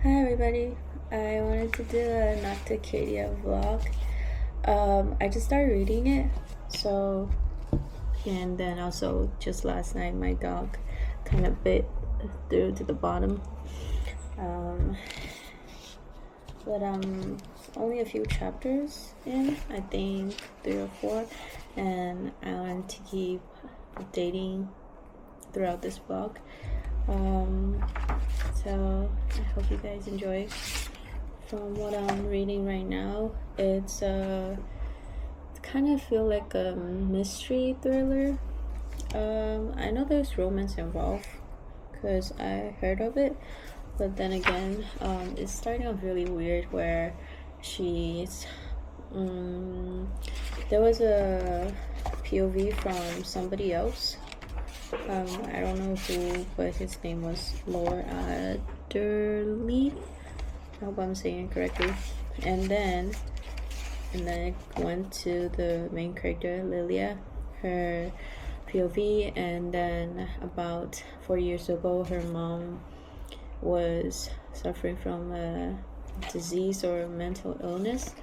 Hi everybody, I wanted to do a Noticadia vlog. I just started reading it, and then also just last night my dog kind of bit through to the bottom. Um, but only a few chapters in, I think 3 or 4, and I wanted to keep updating throughout this vlog. So I hope you guys enjoy. From what I'm reading right now, it's kind of feel like a mystery thriller. I know there's romance involved because I heard of it, but then again, it's starting off really weird where she's there was a POV from somebody else. I don't know who, but his name was Lord Adderley. I hope I'm saying it correctly. And then it went to the main character, Lilia, her POV, and then about 4 years ago, her mom was suffering from a disease or mental illness,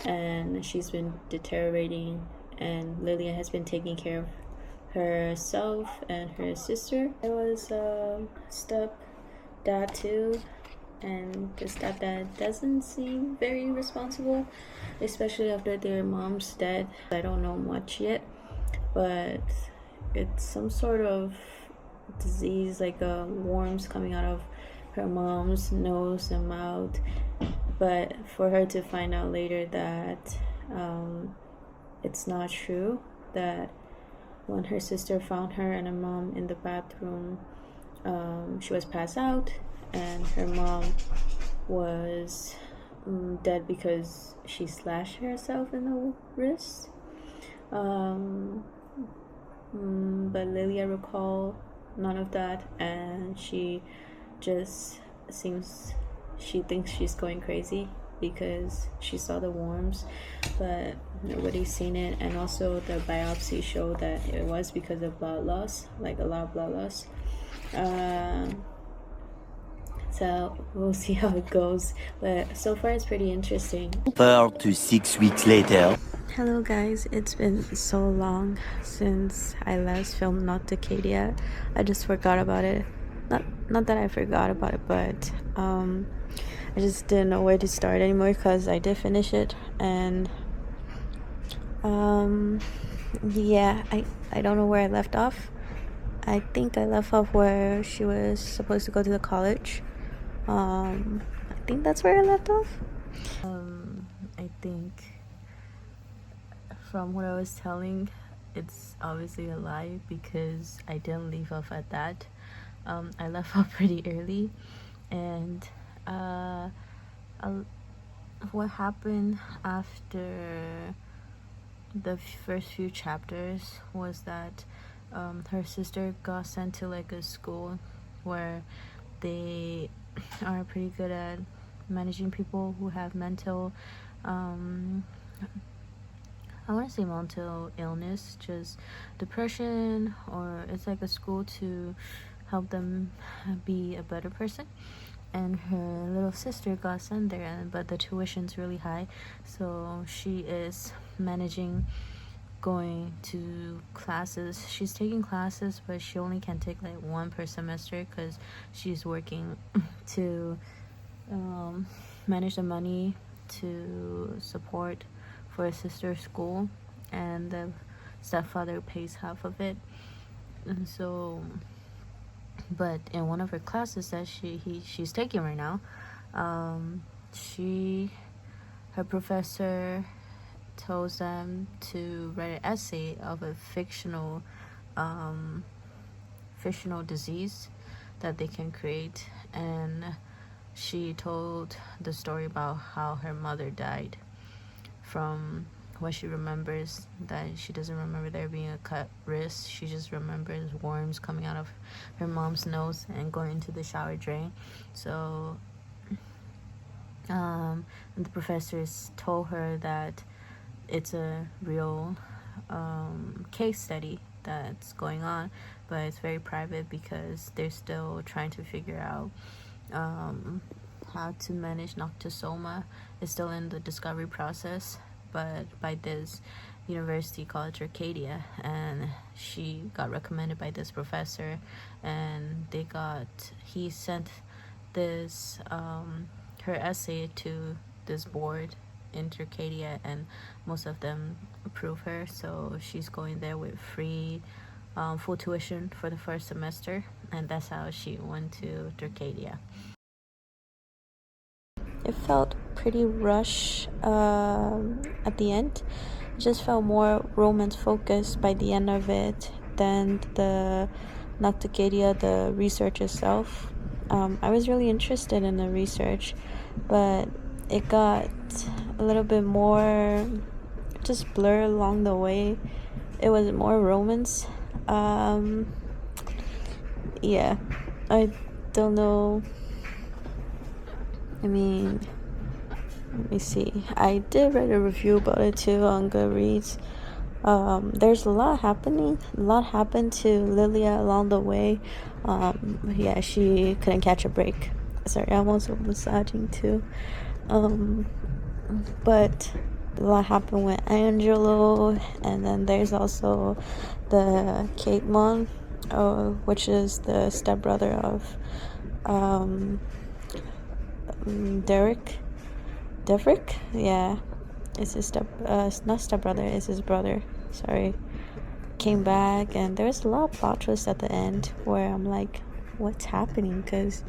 and she's been deteriorating, and Lilia has been taking care of herself and her sister. There was a stepdad too, and the stepdad doesn't seem very responsible, especially after their mom's dead. I don't know much yet, but it's some sort of disease, like worms coming out of her mom's nose and mouth. But for her to find out later that it's not true, that when her sister found her and her mom in the bathroom, she was passed out, and her mom was dead because she slashed herself in the wrist. But Lilia recalled none of that, and she thinks she's going crazy because she saw the worms, but nobody's seen it. And also the biopsy showed that it was because of blood loss, like a lot of blood loss. So we'll see how it goes, but so far it's pretty interesting. 4 to 6 weeks later. Hello guys, it's been so long since I last filmed Noticadia. I just forgot about it. Not that I forgot about it, but I just didn't know where to start anymore because I did finish it. And yeah, I don't know where I left off. I think I left off where she was supposed to go to the college. I think that's where I left off. I think from what I was telling, it's obviously a lie because I didn't leave off at that. I left off pretty early, and what happened after the first few chapters was that her sister got sent to like a school where they are pretty good at managing people who have mental I want to say mental illness, just depression, or it's like a school to help them be a better person. And her little sister got sent there, but the tuition's really high, so she is managing going to classes. She's taking classes, but she only can take like one per semester because she's working to manage the money to support for a sister's school, and the stepfather pays half of it. And so, but in one of her classes that she's taking right now, her professor tells them to write an essay of a fictional disease that they can create. And she told the story about how her mother died. From what she remembers, that she doesn't remember there being a cut wrist. She just remembers worms coming out of her mom's nose and going into the shower drain. So the professors told her that it's a real case study that's going on, but it's very private because they're still trying to figure out how to manage noctosoma is still in the discovery process, but by this university called Redcity, and she got recommended by this professor, and he sent this her essay to this board in Turkey, and most of them approve her, so she's going there with free full tuition for the first semester, and that's how she went to Turkey. It felt pretty rushed at the end. It just felt more romance focused by the end of it than the Noticadia, the research itself. I was really interested in the research, but it got a little bit more just blur along the way. It was more romance. Yeah, I don't know. I mean, let me see. I did write a review about it too on Goodreads. There's a lot happening. A lot happened to Lilia along the way. Yeah, she couldn't catch a break. Sorry, I'm also massaging too. But a lot happened with Angelo, and then there's also the Kate Mon, which is the stepbrother of Derek, yeah, it's his not stepbrother, it's his brother. Sorry, came back, and there's a lot of plot twists at the end where I'm like, what's happening? Because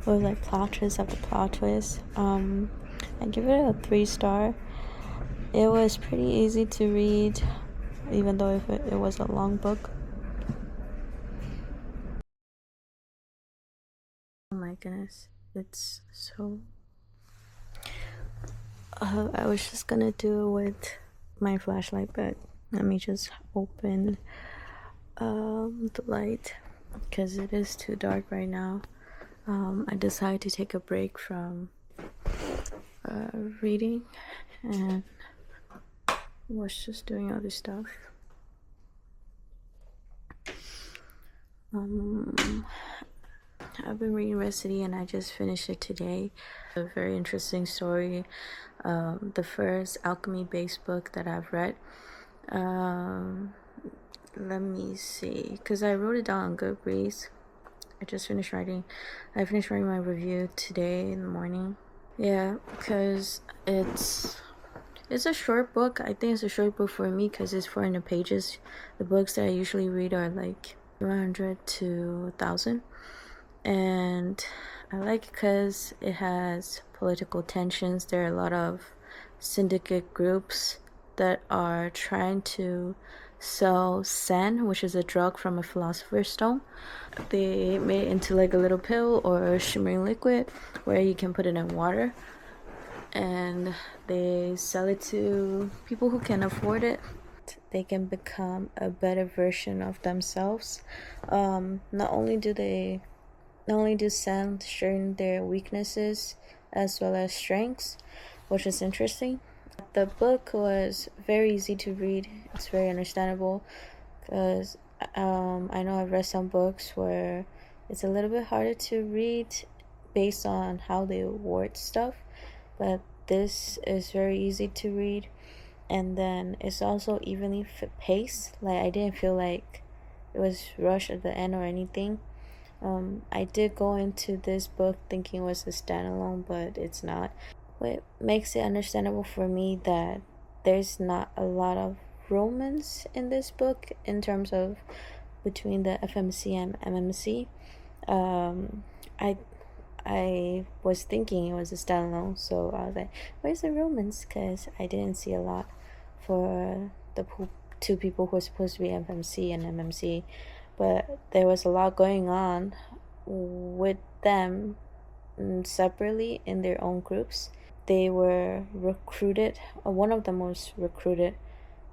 it was like plot twist after plot twist. I give it a 3-star. It was pretty easy to read, even though if it was a long book. Oh my goodness, it's so. I was just gonna do it with my flashlight, but let me just open the light because it is too dark right now. I decided to take a break from reading and was just doing other stuff. I've been reading Redcity and I just finished it today. A very interesting story. The first alchemy based book that I've read. Let me see, because I wrote it down on Goodreads. I finished writing my review today in the morning. Yeah, because it's a short book. I think it's a short book for me because it's 400 pages. The books that I usually read are like 100 to 1,000. And I like it because it has political tensions. There are a lot of syndicate groups that are trying to sell sen, which is a drug from a philosopher's stone. They made it into like a little pill or a shimmering liquid where you can put it in water, and they sell it to people who can afford it. They can become a better version of themselves. Not only do sen share their weaknesses as well as strengths, which is interesting. The book was very easy to read. It's very understandable because I know I've read some books where it's a little bit harder to read based on how they word stuff, but this is very easy to read, and then it's also evenly paced. Like, I didn't feel like it was rushed at the end or anything. I did go into this book thinking it was a standalone, but it's not. What makes it understandable for me that there's not a lot of romance in this book in terms of between the FMC and MMC. I was thinking it was a standalone, so I was like, where's the romance? Because I didn't see a lot for the two people who are supposed to be FMC and MMC, but there was a lot going on with them separately in their own groups. They were recruited, one of them was recruited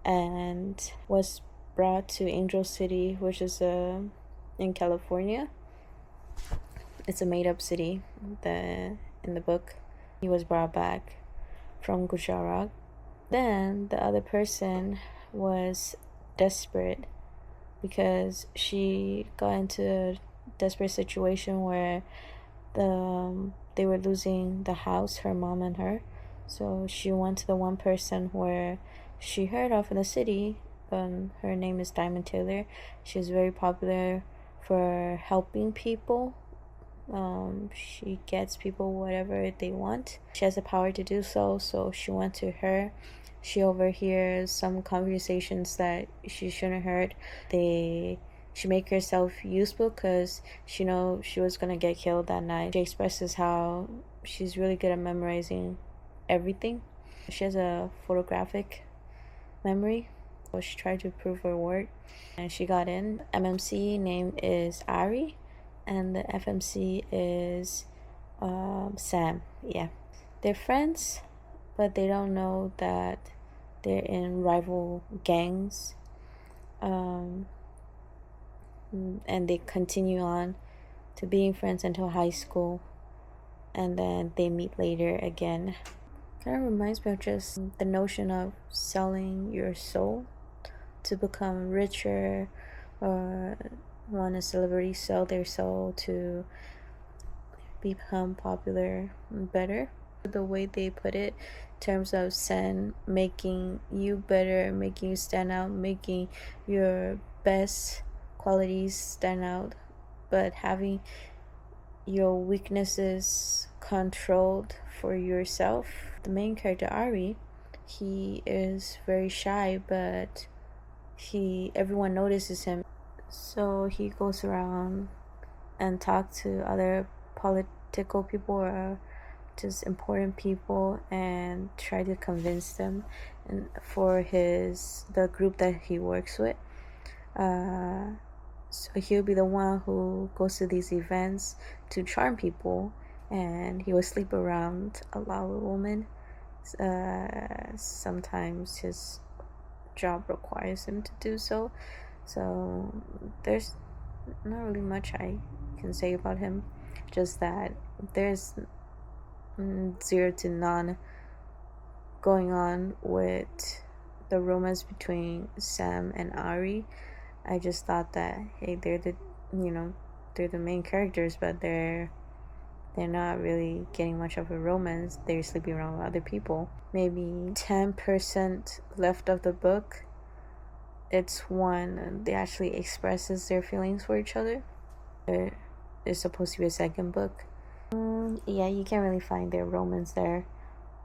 and was brought to Angel City, which is in California. It's a made-up city. In the book, he was brought back from Gujarat. Then the other person was desperate because she got into a desperate situation where the they were losing the house, her mom and her. So she went to the one person where she heard of in the city. Her name is Diamond Taylor. She's very popular for helping people. She gets people whatever they want. She has the power to do so. So she went to her. She overhears some conversations that she shouldn't have heard. She make herself useful because she know she was gonna get killed that night. She expresses how she's really good at memorizing everything. She has a photographic memory, so she tried to prove her work, and she got in. MMC name is Ari, and the FMC is Sam. Yeah, they're friends, but they don't know that they're in rival gangs. And they continue on to being friends until high school, and then they meet later again. Kind of reminds me of just the notion of selling your soul to become richer, or when a celebrity sell their soul to become popular better. The way they put it, in terms of Sen making you better, making you stand out, making your best qualities stand out, but having your weaknesses controlled for yourself. The main character Ari, he is very shy, but everyone notices him, so he goes around and talk to other political people or just important people and try to convince them, and for the group that he works with. So he'll be the one who goes to these events to charm people, and he will sleep around a lot of women. Sometimes his job requires him to do so. So there's not really much I can say about him, just that there's 0 to none going on with the romance between Sam and Ari. I just thought that, hey, they're the main characters, but they're not really getting much of a romance. They're sleeping around with other people. Maybe 10% left of the book, it's when they actually expresses their feelings for each other. There's supposed to be a second book. Yeah, you can't really find their romance there.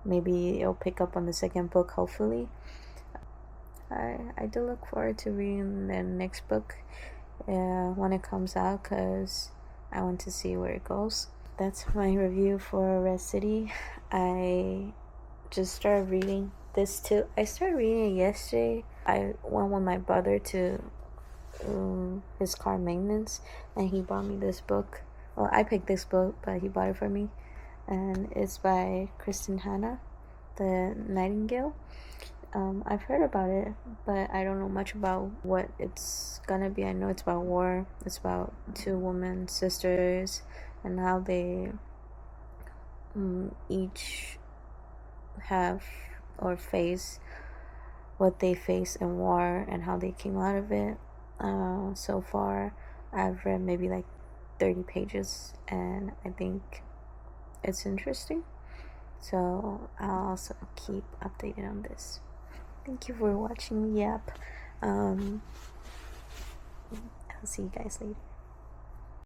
Maybe it'll pick up on the second book, hopefully. I do look forward to reading the next book when it comes out, because I want to see where it goes. That's my review for Redcity. I just started reading this too. I started reading it yesterday. I went with my brother to his car maintenance, and he bought me this book. Well, I picked this book, but he bought it for me, and it's by Kristen Hanna, the Nightingale. I've heard about it, but I don't know much about what it's gonna be. I know it's about war. It's about two women sisters and how they each have or face what they face in war and how they came out of it. So far, I've read maybe like 30 pages, and I think it's interesting. So I'll also keep updated on this. Thank you for watching me yap. I'll see you guys later.